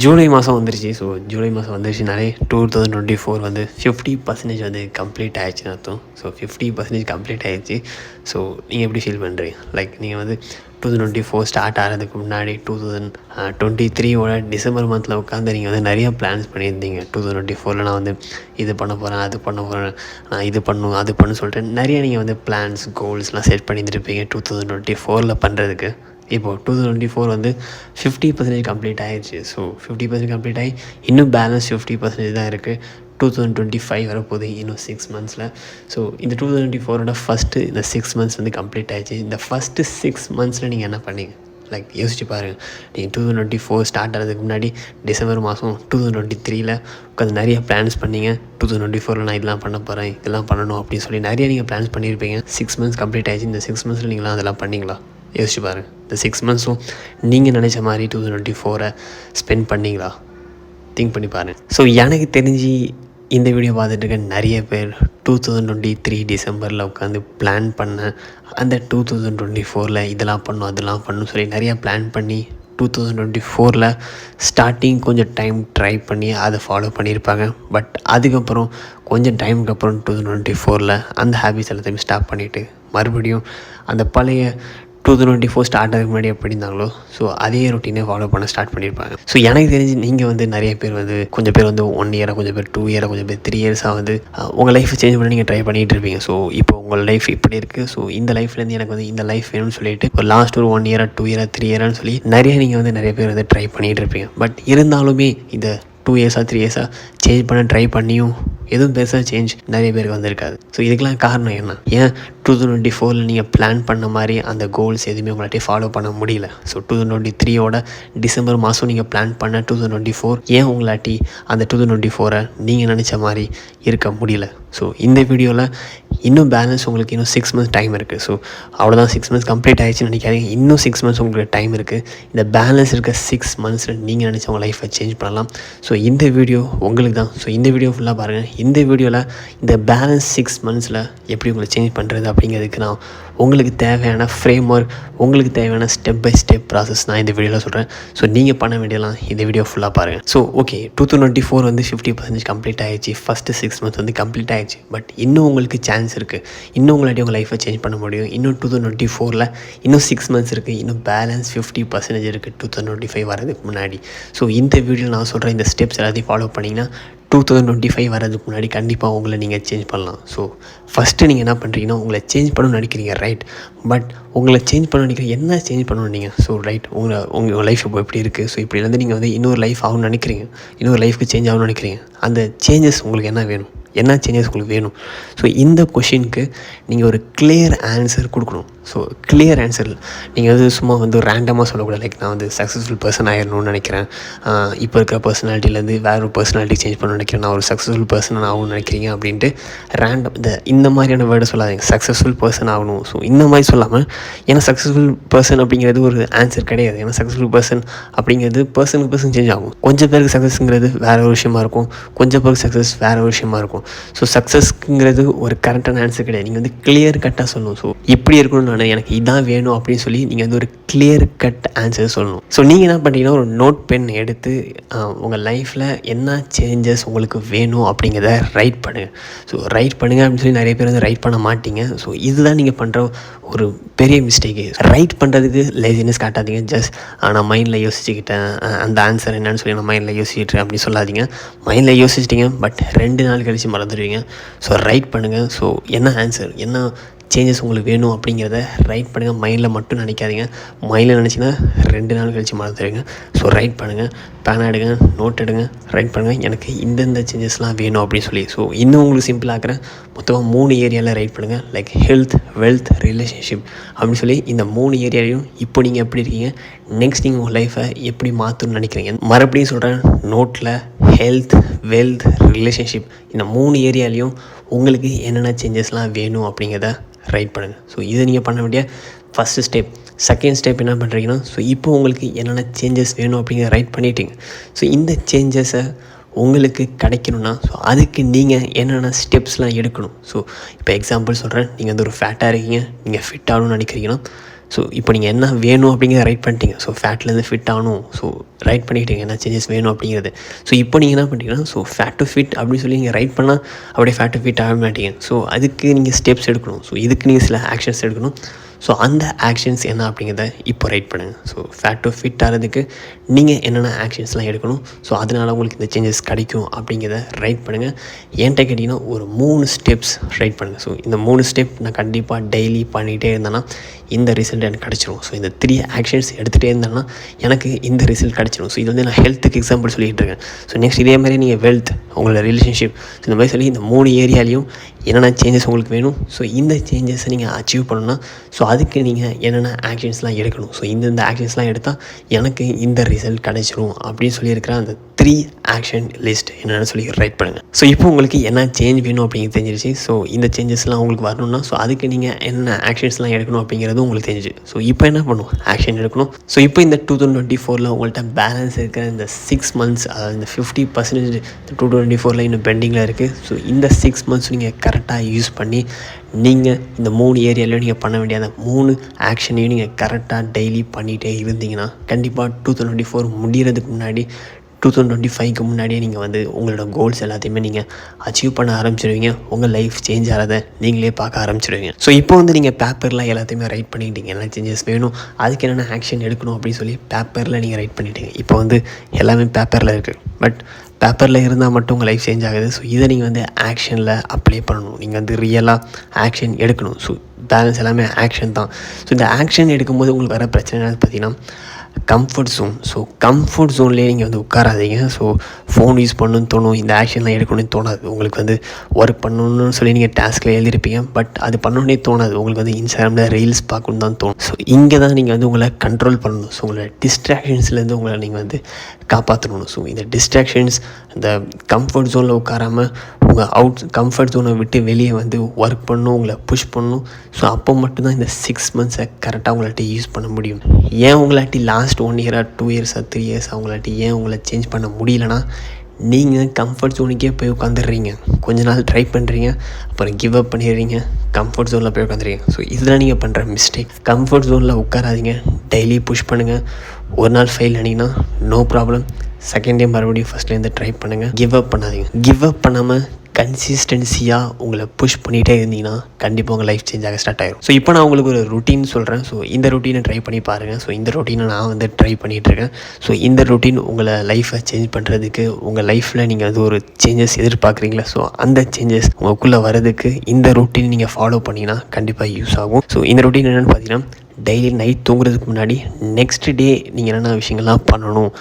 ஜூலை மாதம் வந்துருச்சு. ஸோ ஜூலை மாதம் வந்துருச்சுனாலே 2024 வந்து 50% வந்து கம்ப்ளீட் ஆகிடுச்சுன்னு அர்த்தம். ஸோ 50% கம்ப்ளீட் ஆகிடுச்சு. ஸோ நீங்கள் எப்படி ஃபீல் பண்ணுறீங்க? லைக் நீங்கள் வந்து 2024 ஸ்டார்ட் ஆகிறதுக்கு முன்னாடி 2023 டிசம்பர் மந்தில் உட்காந்து நீங்கள் வந்து நிறைய பிளான்ஸ் பண்ணியிருந்தீங்க. 2024 நான் வந்து இது பண்ண போகிறேன், அது பண்ண போகிறேன், நான் இது பண்ணும் அது பண்ணு சொல்லிட்டு நிறைய நீங்கள் வந்து பிளான்ஸ் கோல்ஸ்லாம் செட் பண்ணியிருந்துருப்பீங்க 2024 பண்ணுறதுக்கு. இப்போது 2024 வந்து 50% கம்ப்ளீட் ஆகிடுச்சு. ஸோ 50% கம்ப்ளீட் ஆகி இன்னும் பேலன்ஸ் 50% தான் இருக்குது. 2025 வரப்போகுது இன்னும் 6 மந்த்ஸில். ஸோ இந்த 2024 ஃபஸ்ட்டு இந்த 6 மந்த்ஸ் வந்து கம்ப்ளீட் ஆகிடுச்சு. இந்த ஃபஸ்ட்டு 6 மந்த்ஸில் நீங்கள் என்ன பண்ணீங்க? லைக் யோசிச்சு பாருங்கள். நீங்கள் 2024 ஸ்டார்ட் ஆகிறதுக்கு முன்னாடி டிசம்பர் மாதம் 2023 உட்காந்து நிறைய பிளான்ஸ் பண்ணீங்க. 2024 நான் இதெல்லாம் பண்ண போகிறேன், இதெல்லாம் பண்ணணும் அப்படின்னு சொல்லி நிறைய நீங்கள் பிளான்ஸ் பண்ணியிருப்பீங்க. 6 மந்த்ஸ் கம்ப்ளீட் ஆகிடுச்சு. இந்த 6 மந்த்ஸில் நீங்களாம் அதெல்லாம் பண்ணிங்களா? யோசிச்சு பாருங்கள். இந்த 6 மந்த்ஸும் நீங்கள் நினச்ச மாதிரி 2024 ஸ்பெண்ட் பண்ணிங்களா? திங்க் பண்ணி பாருங்கள். ஸோ எனக்கு தெரிஞ்சு இந்த வீடியோ பார்த்துட்டு இருக்க நிறைய பேர் 2023 டிசம்பரில் உட்காந்து பிளான் பண்ண அந்த 2024 இதெல்லாம் பண்ணும் அதெல்லாம் பண்ணணும் சொல்லி நிறையா பிளான் பண்ணி 2024 ஸ்டார்டிங் கொஞ்சம் டைம் ட்ரை பண்ணி அதை ஃபாலோ பண்ணியிருப்பாங்க. பட் அதுக்கப்புறம் கொஞ்சம் டைமுக்கு அப்புறம் 2024 அந்த ஹேபிட்ஸ் எல்லாத்தையும் ஸ்டாப் பண்ணிவிட்டு மறுபடியும் அந்த பழைய 2024 ஸ்டார்ட் ஆகிறதுக்கு முன்னாடி எப்படி இருந்தாங்களோ ஸோ அதே ரொட்டீனை ஃபாலோ பண்ண ஸ்டார்ட் பண்ணியிருப்பாங்க. ஸோ எனக்கு தெரிஞ்சு நீங்கள் வந்து நிறைய பேர் வந்து கொஞ்சம் பேர் வந்து 1 இயராக, கொஞ்சம் பேர் 2 இயராக, கொஞ்சம் பேர் 3 இயர்ஸாக வந்து உங்கள் லைஃப்பை சேஞ்ச் பண்ணி நீங்கள் ட்ரை பண்ணிகிட்டு இருப்பீங்க. ஸோ இப்போ உங்கள் லைஃப் இப்படி இருக்குது. ஸோ இந்த லைஃப்லேருந்து எனக்கு வந்து இந்த லைஃப் வேணும்னு சொல்லிட்டு ஒரு லாஸ்ட் ஒரு 1 இயராக, 2 இயராக, 3 இயரான்னு சொல்லி நீங்கள் வந்து நிறைய பேர் வந்து ட்ரை பண்ணிகிட்டு இருப்பீங்க. பட் இருந்தாலுமே இந்த 2 இயர்ஸாக 3 இயர்ஸாக சேஞ்ச் பண்ண ட்ரை பண்ணியும் எதுவும் பெருசாக சேஞ்ச் நிறைய பேருக்கு வந்திருக்காது. ஸோ இதுக்கெலாம் காரணம் என்ன? ஏன் 2024 நீங்கள் பிளான் பண்ண மாதிரி அந்த கோல்ஸ் எதுவுமே உங்கள்கிட்ட ஃபாலோ பண்ண முடியல? ஸோ 2023 டிசம்பர் மாதம் நீங்கள் பிளான் பண்ண 2024 ஏன் உங்களாட்டி அந்த 2024 நீங்கள் நினச்ச மாதிரி இருக்க முடியல? ஸோ இந்த வீடியோவில் இன்னும் பேலன்ஸ் உங்களுக்கு இன்னும் 6 மந்த்ஸ் டைம் இருக்குது. ஸோ அவ்வளோதான், 6 மந்த்ஸ் கம்ப்ளீட் ஆகிடுச்சுன்னு நினைக்காதீங்க. இன்னும் 6 மந்த்ஸ் உங்களுக்கு டைம் இருக்குது. இந்த பேலன்ஸ் இருக்க 6 மந்த்ஸில் நீங்கள் நினச்ச உங்கள் லைஃப்பை சேஞ்ச் பண்ணலாம். ஸோ இந்த வீடியோ உங்களுக்கு தான். ஸோ இந்த வீடியோ ஃபுல்லாக பாருங்கள். இந்த வீடியோவில் இந்த பேலன்ஸ் 6 மந்த்ஸில் எப்படி உங்களை சேஞ்ச் பண்ணுறது அப்படிங்கிறதுக்கு நான் உங்களுக்கு தேவையான ஃப்ரேம் ஒர்க், உங்களுக்கு தேவையான ஸ்டெப் பை ஸ்டெப் ப்ராசஸ் நான் இந்த வீடியோவில் சொல்கிறேன். ஸோ நீங்கள் பண்ண வேண்டியலாம் இந்த வீடியோ ஃபுல்லாக பாருங்கள். ஸோ ஓகே, 2024 வந்து 50% கம்ப்ளீட் ஆகிடுச்சு. ஃபஸ்ட்டு 6 மந்த்ஸ் வந்து கம்ப்ளீட் ஆகிடுச்சு. பட் இன்னும் உங்களுக்கு சான்ஸ் இருக்குது. இன்னும் உங்களாட்டி உங்கள் லைஃப்பை சேஞ்ச் பண்ண முடியும். இன்னும் 2024 இன்னும் 6 மந்த்ஸ் இருக்குது. இன்னும் பேலன்ஸ் 50% இருக்குது 2025 வரதுக்கு முன்னாடி. ஸோ இந்த வீடியோவில் நான் சொல்கிற இந்த ஸ்டெப்ஸ் எல்லாத்தையும் ஃபாலோ பண்ணிங்கன்னா 2025 வரதுக்கு முன்னாடி கண்டிப்பாக உங்களை நீங்கள் சேஞ்ச் பண்ணலாம். ஸோ ஃபஸ்ட்டு நீங்கள் என்ன பண்ணுறீங்கன்னா, உங்களை சேஞ்ச் பண்ணணும்னு நினைக்கிறீங்க, ரைட்? பட் உங்களை சேஞ்ச் பண்ண நினைக்கிறீங்க, என்ன சேஞ்ச் பண்ணணும் நீங்கள்? ஸோ ரைட், உங்கள் லைஃப் இப்போ எப்படி இருக்குது? ஸோ இப்படி வந்து நீங்கள் வந்து இன்னொரு லைஃப் ஆகணும்னு நினைக்கிறீங்க, இன்னொரு லைஃப்க்கு சேஞ்ச் ஆகணும்னு நினைக்கிறீங்க. அந்த சேஞ்சஸ் உங்களுக்கு என்ன வேணும்? என்ன சேஞ்சஸ் உங்களுக்கு வேணும்? ஸோ இந்த கொஷினுக்கு நீங்கள் ஒரு கிளியர் ஆன்சர் கொடுக்கணும். ஸோ கிளியர் ஆன்சர் நீங்கள் வந்து சும்மா வந்து ரேண்டமாக சொல்லக்கூடாது. லைக் நான் வந்து சக்ஸஸ்ஃபுல் பர்சன் ஆகிடணும்னு நினைக்கிறேன், இப்போ இருக்கிற பர்சனாலிட்டிலேருந்து வேறு ஒரு பர்சனாலிட்டி சேஞ்ச் பண்ணணும்னு நினைக்கிறேன், நான் ஒரு சக்ஸஸ்ஃபுல் பர்சன் ஆகணும்னு நினைக்கிறீங்க அப்படின்ட்டு ரேண்டம் இந்த மாதிரியான வேர்டை சொல்லாதீங்க. சக்ஸஸ்ஃபுல் பர்சன் ஆகணும், ஸோ இந்த மாதிரி சொல்லாமல். ஏன்னா சக்ஸஸ்ஃபுல் பர்சன் அப்படிங்கிறது ஒரு ஆன்சர் கிடையாது. ஏன்னா சக்ஸஸ்ஃபுல் பர்சன் அப்படிங்கிறது பர்சனுக்கு பர்சன் சேஞ்ச் ஆகும். கொஞ்சம் பேருக்கு சக்ஸஸ்ங்கிறது வேறு ஒரு விஷயமா இருக்கும், கொஞ்சம் பேருக்கு சக்ஸஸ் வேறு ஒரு விஷயமா இருக்கும். ஸோ சக்ஸஸ்ங்கிறது ஒரு கரெக்டான ஆன்சர் கிடையாது. நீங்கள் வந்து கிளியர் கட்டாக சொல்லணும். ஸோ இப்படி இருக்கணும்னு எனக்கு இதான் வேணும் அப்படின்னு சொல்லி நீங்கள் வந்து ஒரு கிளியர் கட் ஆன்சர் சொல்லணும். ஸோ நீங்கள் என்ன பண்ணுறீங்கன்னா, ஒரு நோட் பென் எடுத்து உங்கள் லைஃப்பில் என்ன சேஞ்சஸ் உங்களுக்கு வேணும் அப்படிங்கிறத ரைட் பண்ணுங்கள். ஸோ ரைட் பண்ணுங்கள் அப்படின்னு சொல்லி நிறைய பேர் வந்து ரைட் பண்ண மாட்டீங்க. ஸோ இதுதான் நீங்கள் பண்ணுற ஒரு பெரிய மிஸ்டேக்கு. ரைட் பண்ணுறதுக்கு லேசினஸ் காட்டாதீங்க. ஜஸ்ட் நான் மைண்டில் யோசிச்சுக்கிட்டேன், அந்த ஆன்சர் என்னன்னு சொல்லி நான் மைண்டில் யோசிச்சுட்டேன் அப்படின்னு சொல்லாதீங்க. மைண்டில் யோசிச்சிட்டிங்க, பட் 2 நாள் கழித்து மறந்துடுவீங்க. ஸோ ரைட் பண்ணுங்கள். ஸோ என்ன ஆன்சர், என்ன சேஞ்சஸ் உங்களுக்கு வேணும் அப்படிங்கிறத ரைட் பண்ணுங்கள். மைண்டில் மட்டும் நினைக்காதீங்க. மைண்டில் நினச்சிங்கன்னா 2 நாள் கழித்து மறந்துடுங்க. ஸோ ரைட் பண்ணுங்கள், பேனா எடுங்க, நோட் எடுங்க, ரைட் பண்ணுங்கள், எனக்கு இந்தந்த சேஞ்சஸ்லாம் வேணும் அப்படின்னு சொல்லி. ஸோ இன்னும் உங்களுக்கு சிம்பிளாகிறேன், மொத்தமாக 3 ஏரியாவில் ரைட் பண்ணுங்கள். லைக் ஹெல்த், வெல்த், ரிலேஷன்ஷிப் அப்படின்னு சொல்லி இந்த 3 ஏரியாலையும் இப்போ நீங்கள் எப்படி இருக்கீங்க, நெக்ஸ்ட் நீங்கள் உங்கள் லைஃப்பை எப்படி மாற்றணும்னு நினைக்கிறீங்க. மறுபடியும் சொல்கிறேன், நோட்டில் ஹெல்த், வெல்த், ரிலேஷன்ஷிப் இந்த 3 ஏரியாலையும் உங்களுக்கு என்னென்ன சேஞ்சஸ்லாம் வேணும் அப்படிங்கிறத ரைட் பண்ணுங்கள். ஸோ இதை நீங்கள் பண்ண வேண்டிய ஃபஸ்ட்டு ஸ்டெப். செகண்ட் ஸ்டெப் என்ன பண்ணுறீங்கன்னா, ஸோ இப்போ உங்களுக்கு என்னென்ன சேஞ்சஸ் வேணும் அப்படிங்கிற ரைட் பண்ணிட்டீங்க. ஸோ இந்த சேஞ்சஸை உங்களுக்கு கிடைக்கணும்னா ஸோ அதுக்கு நீங்கள் என்னென்ன ஸ்டெப்ஸ்லாம் எடுக்கணும். ஸோ இப்போ எக்ஸாம்பிள் சொல்கிறேன், நீங்கள் வந்து ஒரு ஃபேட்டாக இருக்கீங்க, நீங்கள் ஃபிட் ஆகணும்னு நினைக்கிறீங்கன்னா ஸோ இப்போ நீங்கள் என்ன வேணும் அப்படிங்கிறத ரைட் பண்ணிட்டீங்க. ஸோ ஃபேட்லேருந்து ஃபிட் ஆகணும், ஸோ ரைட் பண்ணிக்கிட்டீங்க என்ன சேஞ்சஸ் வேணும் அப்படிங்கிறது. ஸோ இப்போ நீங்கள் என்ன பண்ணிட்டீங்கன்னா, ஸோ ஃபேட் டு ஃபிட் அப்படின்னு சொல்லி நீங்கள் ரைட் பண்ணால் அப்படியே ஃபேட் டு ஃபிட் ஆக மாட்டீங்க. ஸோ அதுக்கு நீங்கள் ஸ்டெப்ஸ் எடுக்கணும். ஸோ இதுக்கு நீங்கள் சில ஆக்ஷன்ஸ் எடுக்கணும். ஸோ அந்த ஆக்ஷன்ஸ் என்ன அப்படிங்கிறத இப்போ ரைட் பண்ணுங்கள். ஸோ ஃபேட் டு ஃபிட் ஆகிறதுக்கு நீங்கள் என்னென்ன ஆக்ஷன்ஸ்லாம் எடுக்கணும், ஸோ அதனால் உங்களுக்கு இந்த சேஞ்சஸ் கிடைக்கும் அப்படிங்கிறத ரைட் பண்ணுங்கள். என்கிட்ட கேட்டிங்கன்னா ஒரு 3 ஸ்டெப்ஸ் ரைட் பண்ணுங்கள். ஸோ இந்த 3 ஸ்டெப் நான் கண்டிப்பாக டெய்லி பண்ணிகிட்டே இருந்தேன்னா இந்த ரிசல்ட் எனக்கு கிடச்சிரும். ஸோ இந்த 3 ஆக்ஷன்ஸ் எடுத்துகிட்டே இருந்தேன்னா எனக்கு இந்த ரிசல்ட் கிடச்சிரும். ஸோ இது வந்து நான் ஹெல்த்துக்கு எக்ஸாம்பிள் சொல்லிகிட்டு இருக்கேன். ஸோ நெக்ஸ்ட் இதே மாதிரி நீங்கள் வெல்த், உங்களோட ரிலேஷன்ஷிப், ஸோ இந்த மாதிரி சொல்லி இந்த 3 ஏரியாலையும் என்னென்ன சேஞ்சஸ் உங்களுக்கு வேணும், ஸோ இந்த சேஞ்சஸை நீங்கள் அச்சீவ் பண்ணணும்னா ஸோ அதுக்கு நீங்கள் என்னென்ன ஆக்ஷன்ஸ்லாம் எடுக்கணும், ஸோ இந்த ஆக்ஷன்ஸ்லாம் எடுத்தால் எனக்கு இந்த ரிசல்ட் கிடச்சிரும் அப்படின்னு சொல்லியிருக்கிற அந்த 3 ஆக்ஷன் லிஸ்ட் என்னென்னு சொல்லி ரைட் பண்ணுங்கள். ஸோ இப்போ உங்களுக்கு என்ன சேஞ்ச் வேணும் அப்படிங்கிறது தெரிஞ்சிருச்சு. ஸோ இந்த சேஞ்சஸ்லாம் உங்களுக்கு வரணும்னா ஸோ அதுக்கு நீங்கள் என்னென்ன ஆக்ஷன்ஸ்லாம் எடுக்கணும் அப்படிங்கிறது உங்களுக்கு தெரிஞ்சு. ஸோ இப்போ என்ன பண்ணணும், ஆக்ஷன் எடுக்கணும். ஸோ இப்போ இந்த 2024 உங்கள்கிட்ட பேலன்ஸ் இருக்கிற இந்த 6 months, அதாவது இந்த 50% 2024 இன்னும் பெண்டிங்கில் இருக்குது. ஸோ இந்த 6 months நீங்கள் கரெக்டாக யூஸ் பண்ணி நீங்கள் இந்த 3 ஏரியாலையும் நீங்கள் பண்ண வேண்டிய அந்த 3 ஆக்ஷனையும் நீங்கள் கரெக்டாக டெய்லி பண்ணிகிட்டே இருந்தீங்கன்னா கண்டிப்பாக 2024 முடிகிறதுக்கு முன்னாடி 2025க்கு முன்னாடியே நீங்கள் வந்து உங்களோட கோல்ஸ் எல்லாத்தையுமே நீங்கள் அச்சீவ் பண்ண ஆரம்பிச்சிடுவீங்க. உங்கள் லைஃப் சேஞ்ச் ஆகிறத நீங்களே பார்க்க ஆரம்பிச்சிடுவீங்க. ஸோ இப்போ வந்து நீங்கள் பேப்பரில் எல்லாத்தையுமே ரைட் பண்ணிக்கிட்டீங்க, என்ன சேஞ்சஸ் வேணும், அதுக்கு என்னென்ன ஆக்ஷன் எடுக்கணும் அப்படின்னு சொல்லி பேப்பரில் நீங்கள் ரைட் பண்ணிட்டீங்க. இப்போ வந்து எல்லாமே பேப்பரில் இருக்குது. பட் பேப்பரில் இருந்தால் மட்டும் உங்கள் லைஃப் சேஞ்ச் ஆகுது. ஸோ இதை நீங்கள் வந்து ஆக்ஷனில் அப்ளை பண்ணணும். நீங்கள் வந்து ரியலாக ஆக்ஷன் எடுக்கணும். ஸோ பேலன்ஸ் எல்லாமே ஆக்ஷன் தான். ஸோ இந்த ஆக்ஷன் எடுக்கும்போது உங்களுக்கு வர பிரச்சனை என்னன்னு பார்த்தீங்கன்னா கம்ஃபர்ட் ஜோன். ஸோ கம்ஃபர்ட் ஜோன்லேயே நீங்கள் வந்து உட்காராதீங்க. ஸோ ஃபோன் யூஸ் பண்ணணும்னு தோணும், இந்த ஆக்ஷன்லாம் எடுக்கணும்னு தோணாது. உங்களுக்கு வந்து ஒர்க் பண்ணணும்னு சொல்லி நீங்கள் டாஸ்கில் எழுதிருப்பீங்க, பட் அது பண்ணணுன்னே தோணாது. உங்களுக்கு வந்து இன்ஸ்டாகிராமில் ரீல்ஸ் பார்க்கணுன்னு தான் தோணும். ஸோ இங்கே தான் நீங்கள் வந்து உங்களை கண்ட்ரோல் பண்ணணும். ஸோ உங்களோட டிஸ்ட்ராக்ஷன்ஸ்லேருந்து உங்களை நீங்கள் வந்து காப்பாற்றணும். ஸோ இந்த டிஸ்ட்ராக்ஷன்ஸ், இந்த கம்ஃபர்ட் ஜோனில் உட்காராமல் உங்கள் கம்ஃபர்ட் ஜோனை விட்டு வெளியே வந்து ஒர்க் பண்ணணும், உங்களை புஷ் பண்ணணும். ஸோ அப்போ மட்டும்தான் இந்த 6 months கரெக்டாக உங்கள்கிட்ட யூஸ் பண்ண முடியும். ஏன் உங்களாட்டி லாஸ்ட் 1 year 2 years 3 years அவங்களாட்டி ஏன் உங்களை சேஞ்ச் பண்ண முடியலன்னா நீங்கள் கம்ஃபர்ட் ஜோனுக்கே போய் உட்காந்துடுறீங்க. கொஞ்ச நாள் ட்ரை பண்ணுறீங்க, அப்புறம் கிவ் அப் பண்ணிடுறீங்க, கம்ஃபர்ட் ஜோனில் போய் உட்காந்துறீங்க. ஸோ இதெல்லாம் நீங்கள் பண்ணுற மிஸ்டேக். கம்ஃபர்ட் ஜோனில் உட்காராதீங்க, டெய்லி புஷ் பண்ணுங்கள். ஒரு நாள் ஃபெயில் ஆனீங்கன்னா நோ ப்ராப்ளம், செகண்ட் டே மறுபடியும் ஃபஸ்ட்லேருந்து ட்ரை பண்ணுங்கள். கிவ் அப் பண்ணாதீங்க. கிவ் அப் பண்ணாமல் கன்சிஸ்டன்சியாக உங்களை புஷ் பண்ணிகிட்டே இருந்தீங்கன்னா கண்டிப்பாக உங்கள் லைஃப் சேஞ்ச் ஆக ஸ்டார்ட் ஆகிடும். ஸோ இப்போ நான் உங்களுக்கு ஒரு ரொட்டீன் சொல்கிறேன். ஸோ இந்த ரொட்டீனை ட்ரை பண்ணி பாருங்கள். ஸோ இந்த ரொட்டீனை நான் வந்து ட்ரை பண்ணிகிட்ருக்கேன். ஸோ இந்த ரொட்டீன் உங்களை லைஃப்பை சேஞ்ச் பண்ணுறதுக்கு, உங்கள் லைஃப்பில் நீங்கள் வந்து ஒரு சேஞ்சஸ் எதிர்பார்க்குறீங்களா, ஸோ அந்த சேஞ்சஸ் உங்களுக்குள்ளே வரதுக்கு இந்த ரொட்டீன் நீங்கள் ஃபாலோ பண்ணிங்கன்னா கண்டிப்பாக யூஸ் ஆகும். ஸோ இந்த ரொட்டீன் என்னென்னு பார்த்தீங்கன்னா, டெய்லி நைட் தூங்குறதுக்கு முன்னாடி நெக்ஸ்ட் டே நீங்கள் என்னென்ன விஷயங்கள்லாம் பண்ணணும்,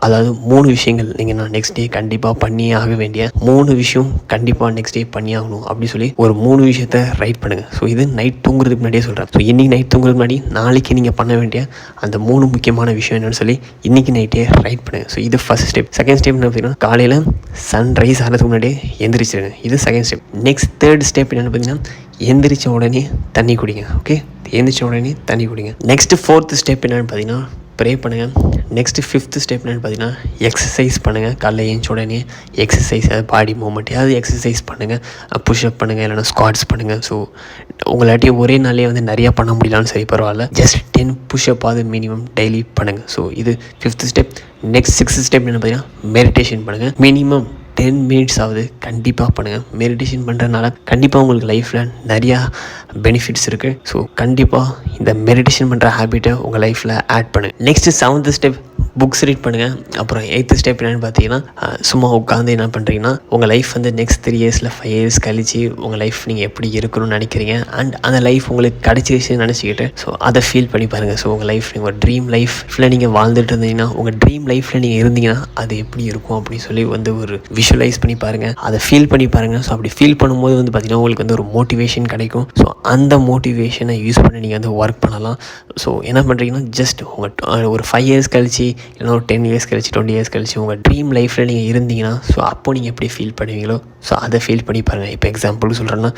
அதாவது 3 விஷயங்கள் நீங்கள் நான் நெக்ஸ்ட் டே கண்டிப்பாக பண்ணியே ஆக வேண்டிய 3 விஷயம் கண்டிப்பாக நெக்ஸ்ட் டே பண்ணி ஆகணும் அப்படி சொல்லி ஒரு 3 விஷயத்த ரைட் பண்ணுங்கள். ஸோ இது நைட் தூங்குறதுக்கு முன்னாடியே சொல்கிறேன். ஸோ இன்றைக்கி நைட் தூங்குறதுக்கு முன்னாடி நாளைக்கு நீங்கள் பண்ண வேண்டிய அந்த 3 முக்கியமான விஷயம் என்னென்னு சொல்லி இன்றைக்கி நைட்டே ரைட் பண்ணுங்கள். ஸோ இது ஃபஸ்ட் ஸ்டெப். செகண்ட் ஸ்டெப் என்ன பார்த்தீங்கன்னா, காலையில் சன்ரைஸ் ஆகிறதுக்கு முன்னாடியே எந்திரிச்சிருங்க. இது second step. Next third step என்னென்னு பார்த்தீங்கன்னா, எந்திரிச்ச உடனே தண்ணி குடிங்க. ஓகே, எந்திரிச்ச உடனே தண்ணி குடிங்க. நெக்ஸ்ட்டு 4th ஸ்டெப் என்னென்னு பார்த்தீங்கன்னா, ப்ரே பண்ணுங்கள். நெக்ஸ்ட்டு 5th ஸ்டெப் என்னென்னு பார்த்தீங்கன்னா, எக்ஸசைஸ் பண்ணுங்கள். காலைல ஏஞ்ச உடனே எக்ஸசைஸ், பாடி மூவ்மெண்ட் ஏதாவது எக்ஸசைஸ் பண்ணுங்கள். புஷ்அப் பண்ணுங்கள், இல்லைனா ஸ்குவாட்ஸ் பண்ணுங்கள். ஸோ உங்களாட்டி ஒரே நாளே வந்து நிறையா பண்ண முடியலான்னு சரி பரவாயில்ல, ஜஸ்ட் 10 புஷ்அப் ஆகுது மினிமம் டெய்லி பண்ணுங்கள். ஸோ இது 5th step. Next 6th step என்னென்னு பார்த்தீங்கன்னா, மெடிடேஷன் பண்ணுங்கள். மினிமம் 10 minutes ஆகுது கண்டிப்பாக பண்ணுங்கள். மெடிடேஷன் பண்ணுறதுனால கண்டிப்பாக உங்களுக்கு லைஃப்பில் நிறையா பெனிஃபிட்ஸ் இருக்குது. ஸோ கண்டிப்பாக இந்த மெடிடேஷன் பண்ணுற ஹேபிட்டை உங்கள் லைஃப்பில் ஆட் பண்ணுங்கள். Next 7th step, books read பண்ணுங்கள். அப்புறம் 8th ஸ்டெப் என்னென்னு பார்த்தீங்கன்னா, சும்மா உட்காந்து என்ன பண்ணுறீங்கன்னா, உங்கள் லைஃப் வந்து நெக்ஸ்ட் 3 years 5 years கழிச்சு உங்கள் லைஃப் நீங்கள் எப்படி இருக்கணும்னு நினைக்கிறீங்க, அண்ட் அந்த லைஃப் உங்களுக்கு கிடச்சிருச்சுன்னு நினச்சிக்கிட்டு ஸோ அதை ஃபீல் பண்ணி பாருங்கள். ஸோ உங்கள் லைஃப், நீங்கள் ஒரு ட்ரீம் லைஃப்பில் நீங்கள் வாழ்ந்துட்டு இருந்தீங்கன்னா, உங்கள் ட்ரீம் லைஃப்பில் நீங்கள் இருந்தீங்கன்னா அது எப்படி இருக்கும் அப்படின்னு சொல்லி வந்து ஒரு விஷுவலைஸ் பண்ணி பாருங்கள், அதை ஃபீல் பண்ணி பாருங்கள். ஸோ அப்படி ஃபீல் பண்ணும்போது வந்து பார்த்திங்கன்னா உங்களுக்கு வந்து ஒரு மோட்டிவேஷன் கிடைக்கும். ஸோ அந்த மோட்டிவேஷனை யூஸ் பண்ணி நீங்கள் வந்து ஒர்க் பண்ணலாம். ஸோ என்ன பண்ணுறீங்கன்னா, ஜஸ்ட் உங்கள் ஒரு 5 years கழிச்சு இல்லைனா ஒரு 10 இயர்ஸ் கழிச்சு 20 இயர்ஸ் கழிச்சு உங்கள் ட்ரீம் லைஃப்பில் நீங்கள் இருந்தீங்கன்னா ஸோ அப்போ நீங்கள் எப்படி ஃபீல் பண்ணுவீங்களோ ஸோ அதை ஃபீல் பண்ணி பாருங்கள். இப்போ எக்ஸாம்பிளுக்கு சொல்கிறேன்னா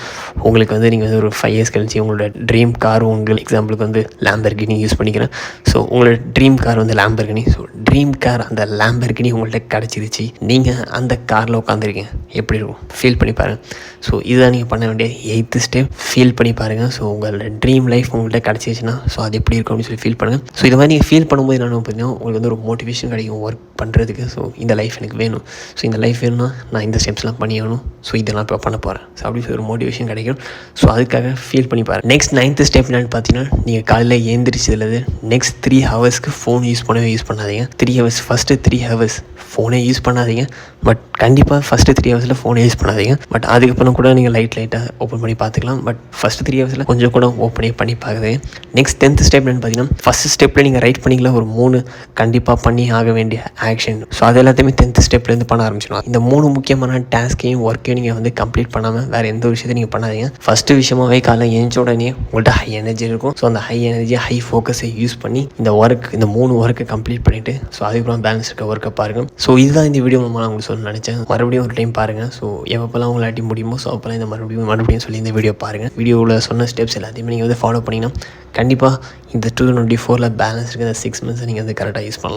உங்களுக்கு வந்து நீங்கள் வந்து ஒரு 5 இயர்ஸ் கழிச்சு உங்களோட ட்ரீம் கார் உங்களுக்கு எக்ஸாம்பிளுக்கு வந்து லேம்பர்கினி யூஸ் பண்ணிக்கிறேன். ஸோ உங்களோட ட்ரீம் கார் வந்து லேம்பர்கினி. ஸோ ட்ரீம் கார் அந்த லேம்பர்கினி உங்கள்கிட்ட கிடச்சிருச்சு, நீங்கள் அந்த காரில் உட்காந்துருக்கீங்க, எப்படி இருக்கும் ஃபீல் பண்ணி பாருங்கள். ஸோ இதுதான் நீங்கள் பண்ண வேண்டிய 8th ஸ்டெப். ஃபீல் பண்ணி பாருங்கள். ஸோ உங்களோட ட்ரீம் லைஃப் உங்கள்கிட்ட கிடச்சிருச்சுன்னா ஸோ அது எப்படி இருக்கும் அப்படின்னு சொல்லி ஃபீல் பண்ணுங்கள். ஸோ இது மாதிரி நீங்கள் ஃபீல் பண்ணும்போது என்ன பார்த்தீங்கன்னா உங்களுக்கு வந்து ஒரு மோட்டிவேஷன் கிடைக்கும் ஒர்க் பண்ணுறதுக்கு. ஸோ இந்த லைஃப் எனக்கு வேணும், ஸோ இந்த லைஃப் வேணும்னா நான் இந்த ஸ்டெப்ஸ்லாம் பண்ணி ஆகணும், ஸோ இதெல்லாம் இப்போ பண்ண போகிறேன். ஸோ அப்படி சொல்லி ஒரு மோட்டிவேஷன் கிடைக்கும். ஸோ அதுக்காக ஃபீல் பண்ணி பாருங்கள். நெக்ஸ்ட் 9th ஸ்டெப் என்னென்னு பார்த்தீங்கன்னா நீங்கள் காலையில் ஏந்திரிச்சதுலேருந்து நெக்ஸ்ட் 3 ஹவர்ஸ்க்கு ஃபோன் யூஸ் பண்ணாதீங்க. 3 ஹவர்ஸ் ஃபஸ்ட்டு 3 ஹவர்ஸ் ஃபோனே யூஸ் பண்ணாதீங்க. பட் கண்டிப்பாக ஃபஸ்ட்டு 3 ஹவர்ஸில் ஃபோனே யூஸ் பண்ணாதீங்க. பட் அதுக்கப்புறம் கூட நீங்கள் லைட்டாக ஓப்பன் பண்ணி பார்த்துக்கலாம். பட் ஃபஸ்ட்டு 3 ஹவர்ஸில் கொஞ்சம் கூட ஓப்பனே பண்ணி பார்க்குது. நெக்ஸ்ட் 10th ஸ்டெப் என்னென்னு பார்த்தீங்கன்னா ஃபஸ்ட் ஸ்டெப்பில் நீங்கள் ரைட் பண்ணிங்களா ஒரு 3 கண்டிப்பாக பண்ணி ஆக வேண்டிய ஆக்ஷன். ஸோ அது எல்லாத்தையுமே 10th ஸ்டெப்லேருந்து பண்ண ஆரம்பிச்சிடலாம். இந்த 3 முக்கியமான டாஸ்க்கையும் ஒர்க்கையும் நீங்கள் வந்து கம்ப்ளீட் பண்ணாமல் வேறு எந்த ஒரு விஷயத்தையும் நீங்கள் பண்ணாதீங்க. ஃபஸ்ட்டு விஷயமாகவே காலையில் எழுந்த உடனே உங்கள்கிட்ட ஹை எனர்ஜி இருக்கும். ஸோ அந்த ஹை எனர்ஜி ஹை ஃபோக்கஸை யூஸ் பண்ணி இந்த 3 ஒர்க்கை கம்ப்ளீட் பண்ணிவிட்டு ஸோ அதுக்கப்புறம் பேலன்ஸ் இருக்க ஒர்க்கை பாருங்கள். ஸோ இதுதான் இந்த வீடியோ நான் உங்களுக்கு சொல்ல நினச்சேன். மறுபடியும் ஒரு டைம் பாருங்கள். ஸோ எப்போல்லாம் உங்களாட்டி முடியுமோ ஸோ அப்போல்லாம் இந்த மறுபடியும் சொல்லி இந்த வீடியோ பாருங்கள். வீடியோவில் சொன்ன ஸ்டெப்ஸ் எல்லாத்தையுமே நீங்கள் வந்து ஃபாலோ பண்ணிங்கன்னா கண்டிப்பாக இந்த 2024 பேலன்ஸ் இருக்க இந்த 6 months நீங்கள் வந்து கரெக்டாக யூஸ் பண்ணலாம்.